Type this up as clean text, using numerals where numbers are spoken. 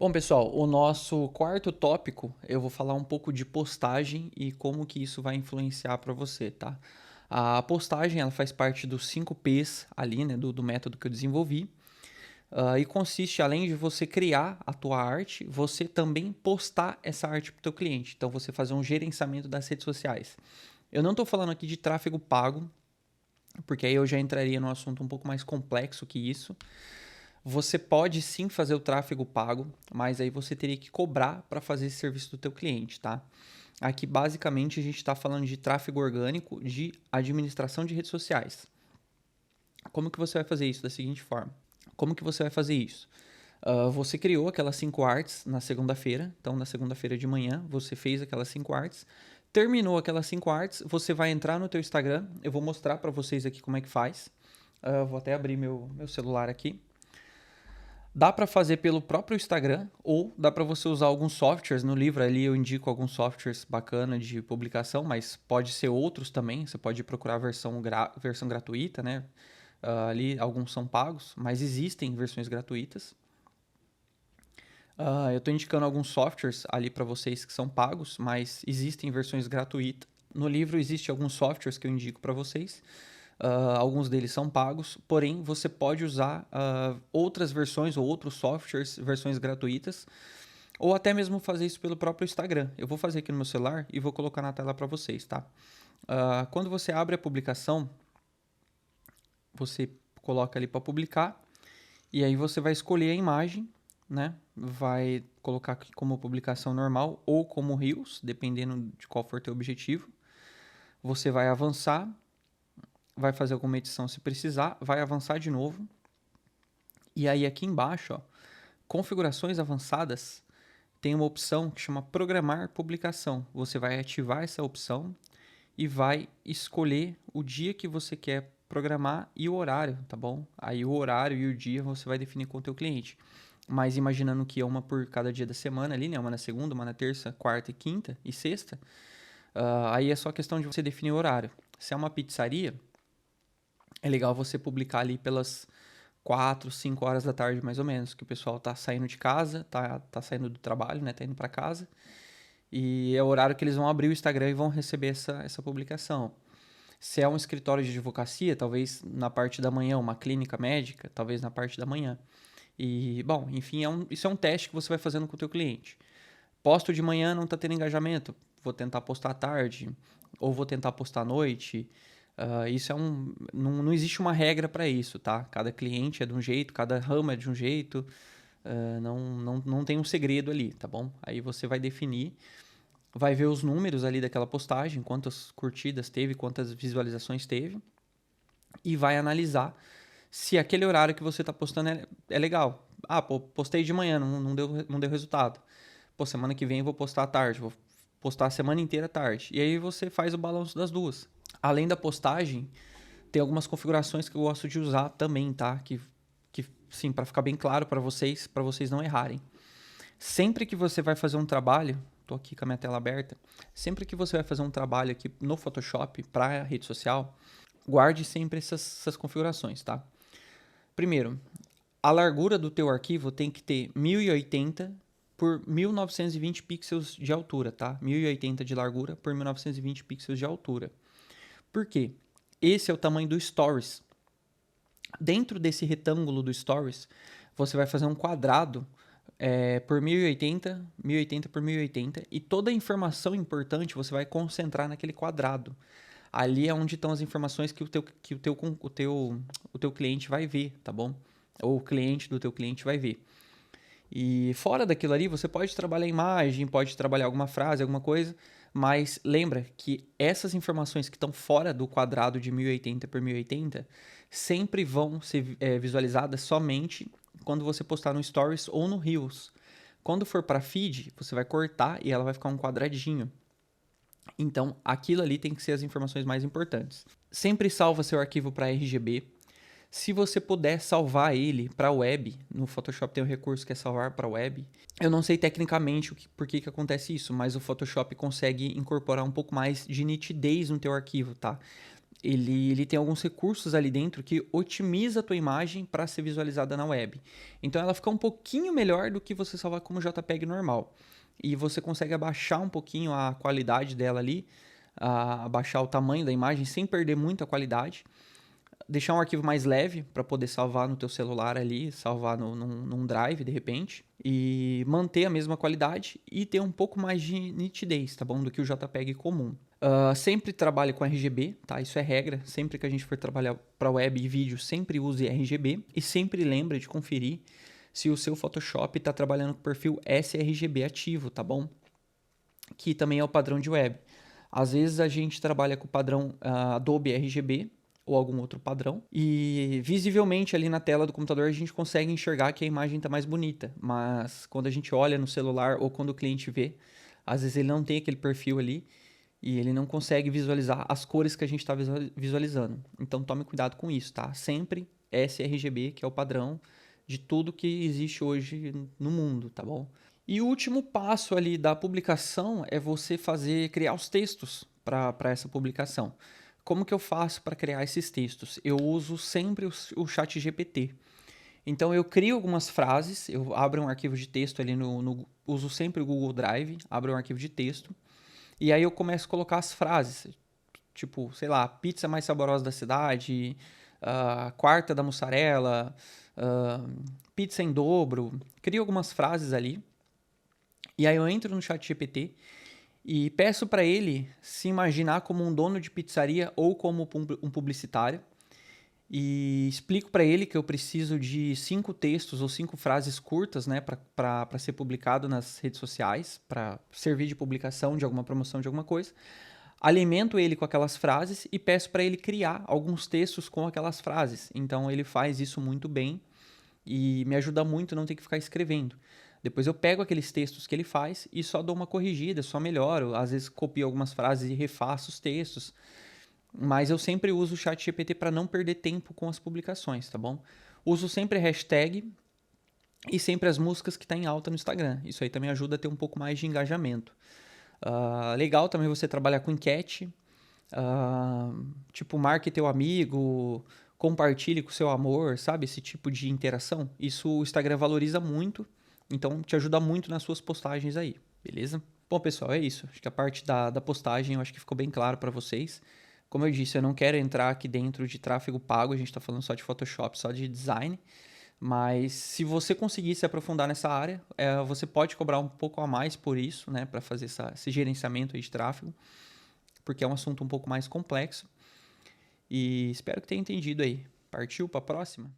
Bom, pessoal, o nosso quarto tópico, eu vou falar um pouco de postagem e como que isso vai influenciar para você, tá? A postagem, ela faz parte dos 5 P's ali, né, do método que eu desenvolvi. E consiste, além de você criar a tua arte, você também postar essa arte para o teu cliente. Então, você fazer um gerenciamento das redes sociais. Eu não estou falando aqui de tráfego pago, porque aí eu já entraria num assunto um pouco mais complexo que isso. Você pode sim fazer o tráfego pago, mas aí você teria que cobrar para fazer esse serviço do teu cliente, tá? Aqui basicamente a gente está falando de tráfego orgânico de administração de redes sociais. Como que você vai fazer isso? Da seguinte forma. Como que você vai fazer isso? Você criou aquelas 5 artes na segunda-feira, então na segunda-feira de manhã você fez aquelas 5 artes, terminou aquelas 5 artes, você vai entrar no teu Instagram, eu vou mostrar para vocês aqui como é que faz. Vou até abrir meu celular aqui. Dá para fazer pelo próprio Instagram ou dá para você usar alguns softwares. No livro ali eu indico alguns softwares bacanas de publicação, mas pode ser outros também. Você pode procurar a versão gratuita, né? Ali alguns são pagos, mas existem versões gratuitas. Eu estou indicando alguns softwares ali para vocês que são pagos, mas existem versões gratuitas. No livro existem alguns softwares que eu indico para vocês. Alguns deles são pagos, porém você pode usar outras versões ou outros softwares, versões gratuitas, ou até mesmo fazer isso pelo próprio Instagram. Eu vou fazer aqui no meu celular e vou colocar na tela para vocês, tá? Quando você abre a publicação, você coloca ali para publicar e aí você vai escolher a imagem, né? Vai colocar aqui como publicação normal ou como Reels, dependendo de qual for teu objetivo. Você vai avançar, vai fazer alguma edição se precisar, vai avançar de novo. E aí aqui embaixo, ó, configurações avançadas, tem uma opção que chama programar publicação. Você vai ativar essa opção e vai escolher o dia que você quer programar e o horário, tá bom? Aí o horário e o dia você vai definir com o teu cliente. Mas imaginando que é uma por cada dia da semana ali, né? Uma na segunda, uma na terça, quarta e quinta e sexta. Aí é só questão de você definir o horário. Se é uma pizzaria, é legal você publicar ali pelas 4, 5 horas da tarde, mais ou menos, que o pessoal tá saindo de casa, tá saindo do trabalho, né? Tá indo para casa. E é o horário que eles vão abrir o Instagram e vão receber essa publicação. Se é um escritório de advocacia, talvez na parte da manhã, uma clínica médica, talvez na parte da manhã. E, bom, enfim, isso é um teste que você vai fazendo com o teu cliente. Posto de manhã, não está tendo engajamento, vou tentar postar à tarde, ou vou tentar postar à noite. Isso não existe uma regra para isso, tá? Cada cliente é de um jeito, cada ramo é de um jeito, não tem um segredo ali, tá bom? Aí você vai definir, vai ver os números ali daquela postagem, quantas curtidas teve, quantas visualizações teve, e vai analisar se aquele horário que você está postando é legal. Pô, postei de manhã, não deu resultado. Pô, semana que vem eu vou postar à tarde, vou postar a semana inteira à tarde. E aí você faz o balanço das duas. Além da postagem, tem algumas configurações que eu gosto de usar também, tá? Que sim, para ficar bem claro para vocês não errarem. Sempre que você vai fazer um trabalho, tô aqui com a minha tela aberta, sempre que você vai fazer um trabalho aqui no Photoshop para rede social, guarde sempre essas configurações, tá? Primeiro, a largura do teu arquivo tem que ter 1080 por 1920 pixels de altura, tá? 1080 de largura por 1920 pixels de altura. Por quê? Esse é o tamanho do Stories. Dentro desse retângulo do Stories, você vai fazer um quadrado por 1080, 1080 por 1080 e toda a informação importante você vai concentrar naquele quadrado. Ali é onde estão as informações que o teu cliente vai ver, tá bom? Ou o cliente do teu cliente vai ver. E fora daquilo ali, você pode trabalhar a imagem, pode trabalhar alguma frase, alguma coisa, mas lembra que essas informações que estão fora do quadrado de 1080 por 1080 sempre vão ser visualizadas somente quando você postar no Stories ou no Reels. Quando for para feed, você vai cortar e ela vai ficar um quadradinho. Então, aquilo ali tem que ser as informações mais importantes. Sempre salva seu arquivo para RGB. Se você puder salvar ele para web, no Photoshop tem um recurso que é salvar para web. Eu não sei tecnicamente por que acontece isso, mas o Photoshop consegue incorporar um pouco mais de nitidez no teu arquivo, tá? ele tem alguns recursos ali dentro que otimiza a tua imagem para ser visualizada na web. Então ela fica um pouquinho melhor do que você salvar como JPEG normal. E você consegue abaixar um pouquinho a qualidade dela ali, abaixar o tamanho da imagem sem perder muito a qualidade. Deixar um arquivo mais leve para poder salvar no teu celular ali, salvar num drive de repente, e manter a mesma qualidade e ter um pouco mais de nitidez, tá bom? Do que o JPEG comum. Sempre trabalhe com RGB, tá? Isso é regra. Sempre que a gente for trabalhar para web e vídeo, sempre use RGB e sempre lembre de conferir se o seu Photoshop está trabalhando com o perfil sRGB ativo, tá bom? Que também é o padrão de web. Às vezes a gente trabalha com o padrão Adobe RGB ou algum outro padrão e visivelmente ali na tela do computador a gente consegue enxergar que a imagem está mais bonita, mas quando a gente olha no celular ou quando o cliente vê, às vezes ele não tem aquele perfil ali e ele não consegue visualizar as cores que a gente está visualizando. Então tome cuidado com isso, tá? Sempre sRGB, que é o padrão de tudo que existe hoje no mundo, tá bom? E o último passo ali da publicação é você criar os textos para essa publicação. Como que eu faço para criar esses textos? Eu uso sempre o ChatGPT. Então eu crio algumas frases, eu abro um arquivo de texto ali uso sempre o Google Drive, abro um arquivo de texto, e aí eu começo a colocar as frases, tipo, sei lá, pizza mais saborosa da cidade, quarta da mussarela, pizza em dobro, crio algumas frases ali, e aí eu entro no ChatGPT e peço para ele se imaginar como um dono de pizzaria ou como um publicitário. E explico para ele que eu preciso de 5 textos ou 5 frases curtas, né, para ser publicado nas redes sociais, para servir de publicação de alguma promoção de alguma coisa. Alimento ele com aquelas frases e peço para ele criar alguns textos com aquelas frases. Então ele faz isso muito bem e me ajuda muito não ter que ficar escrevendo. Depois eu pego aqueles textos que ele faz e só dou uma corrigida, só melhoro. Às vezes copio algumas frases e refaço os textos. Mas eu sempre uso o ChatGPT para não perder tempo com as publicações, tá bom? Uso sempre hashtag e sempre as músicas que tá em alta no Instagram. Isso aí também ajuda a ter um pouco mais de engajamento. Legal também você trabalhar com enquete, tipo, marque teu amigo, compartilhe com seu amor, sabe? Esse tipo de interação. Isso o Instagram valoriza muito, então te ajuda muito nas suas postagens aí, beleza? Bom, pessoal, é isso. Acho que a parte da postagem eu acho que ficou bem claro para vocês. Como eu disse, eu não quero entrar aqui dentro de tráfego pago, a gente está falando só de Photoshop, só de design. Mas se você conseguir se aprofundar nessa área, você pode cobrar um pouco a mais por isso, né, para fazer esse gerenciamento aí de tráfego, porque é um assunto um pouco mais complexo. E espero que tenha entendido aí. Partiu para a próxima?